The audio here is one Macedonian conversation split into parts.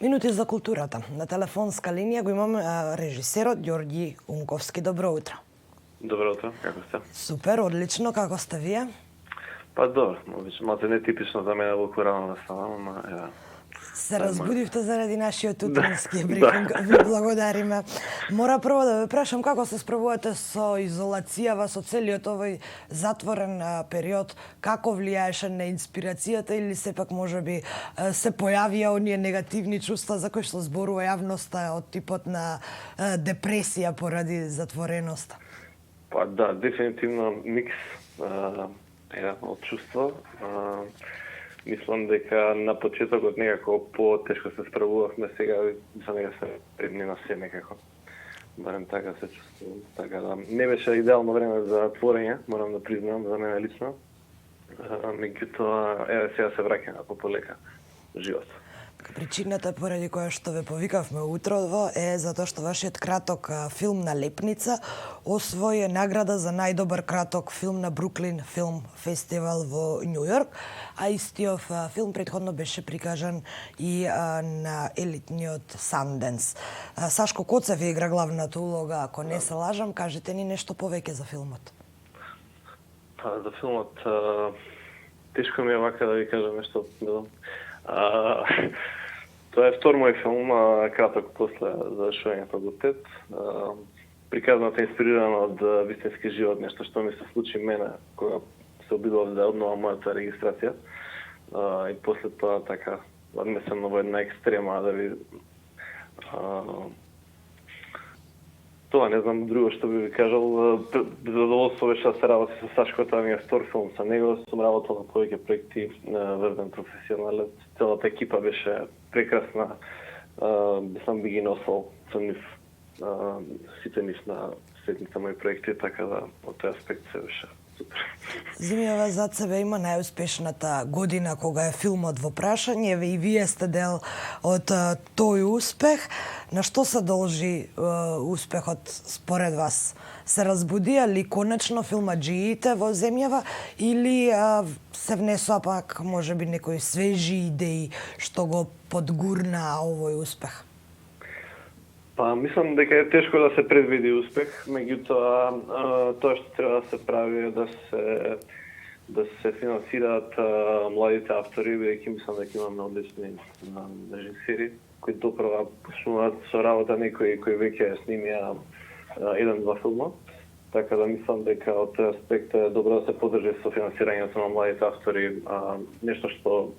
Минути за културата. На телефонска линија го имаме режисерот Ѓорѓи Унковски. Добро утро. Добро утро, како сте? Супер, одлично, како сте вие? Па добро, малце нетипично за мене во рано да ставам, ама Се разбудивте заради нашиот утрински брифинг. Ви благодариме. Мора прво да ве прашам како се справувате со изолацијава, со целиот овој затворен период, како влијаеше на инспирацијата или сепак можеби се појавија оние негативни чувства за кои што зборува јавноста од типот на депресија поради затвореноста? Па да, дефинитивно микс од чувства. Мислам дека на почетокот некако по-тешко се справувавме, сега за нега се предни на се некако. Барем така се чувствувам. Така да не беше идеално време за творење, морам да признам, за мене лично. Меѓутоа, сега се враќаме полека живот. Причината поради која што ве повикавме утрово е затоа што вашиот краток филм на Лепница освои награда за најдобар краток филм на Бруклин Филм Фестивал во Њу Јорк, а истиот филм претходно беше прикажан и на елитниот Санденс. Сашко Коцев игра главната улога, ако не се лажам, кажете ни нешто повеќе за филмот. За филмот тешко ми е вака да ви кажам нешто. Тоа е втор мој филм, краток после завршување факултет. Приказната е инспирирана од вистински живот, нешто што ми се случи мене кога се обидував да обновам мојата регистрација. И после тоа така однесено во една екстрема да ви тоа не знам друго што би ви кажал. Задоволство беше да се работи со Сашко, тоа ми е втор филм со него. Сум работел на повеќе проекти, врвен професионалец. Целата екипа беше прекрасна. Сам би ги носел со нив, сите нив на сетните мои проекти, така да од тој аспект се беше супер. Зимјава зад себе има најуспешната година кога е филмот во прашање и вие сте дел од тој успех. На што се должи успехот според вас? Се разбудија ли конечно филмаџиите во земјава или се внесоа пак можеби некои свежи идеи што го подгурнаа овој успех? Па, мислам дека е тешко да се предвиди успех, меѓутоа тоа што треба да се прави е да се финансираат младите автори, бидејќи мислам дека имаме одлични режисери кои допрва почнуваат со работа некои кои веќе снимија еден-два филма. Така да мислам дека од тој аспект е добро да се подржи со финансирањето на младите автори, нешто што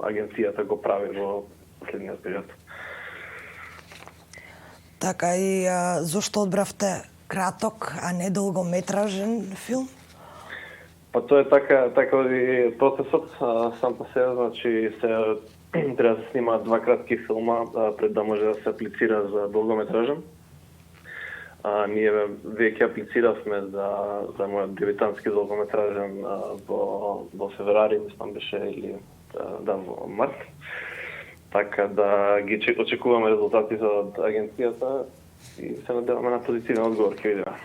агенцијата го прави во последниот период. Така и зошто одбравте краток, а не долгометражен филм? Па тоа е така и процесот сам по себе, значи се треба да се снимаат два кратки филма пред да може да се аплицира за долгометражен. Ние веќе аплициравме за мојот дебютантски долгометражен во февруари, мислам беше или во март. Така да ги очекуваме резултатите од агенцијата и се надеваме на позитивен одговор ќе видиме.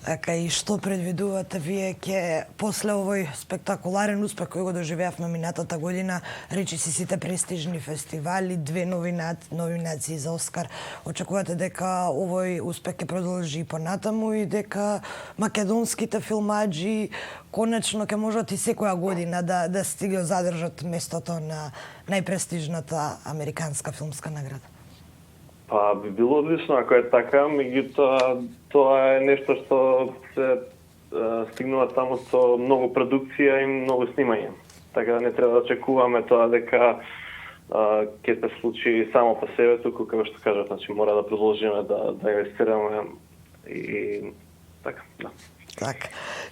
Така и што предвидувате вие ке после овој спектакуларен успех кој го доживеавме минатата година, речиси сите престижни фестивали, 2 номинации за Оскар, очекувате дека овој успех ќе продолжи понатаму и дека македонските филмаџи конечно ќе можат и секоја година да стига задржат местото на најпрестижната американска филмска награда? Па би било одлично ако е така, меѓутоа тоа е нешто што се стигнува таму со многу продукција и многу снимање. Така да не треба да очекуваме тоа дека ќе се случи само по себе, туку како што кажав, значи мора да продолжиме да инвестираме и така, да. Така.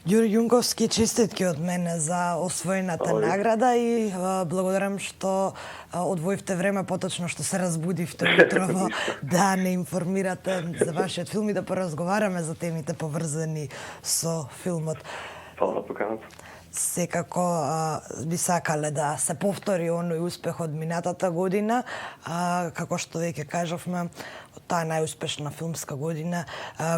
Ѓорѓи Унковски, честитки од мене за освоената награда и благодарам што одвоивте време, поточно што се разбудивте утрово да не информирате за вашиот филм и да поразговараме за темите поврзани со филмот. Фала на поканата. секако би сакале да се повтори оној успех од минатата година, како што веќе кажавме, таа најуспешна филмска година,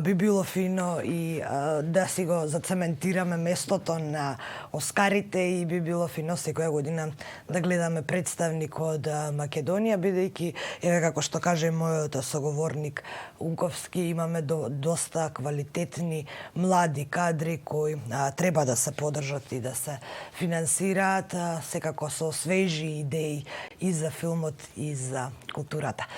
би било фино и да си го зацементираме местото на Оскарите и би било фино секоја година да гледаме представник од Македонија, бидејќи, еве како што каже мојот соговорник Унковски, имаме доста квалитетни млади кадри кои треба да се поддржат и да се финансираат, секако со свежи идеи и за филмот и за културата.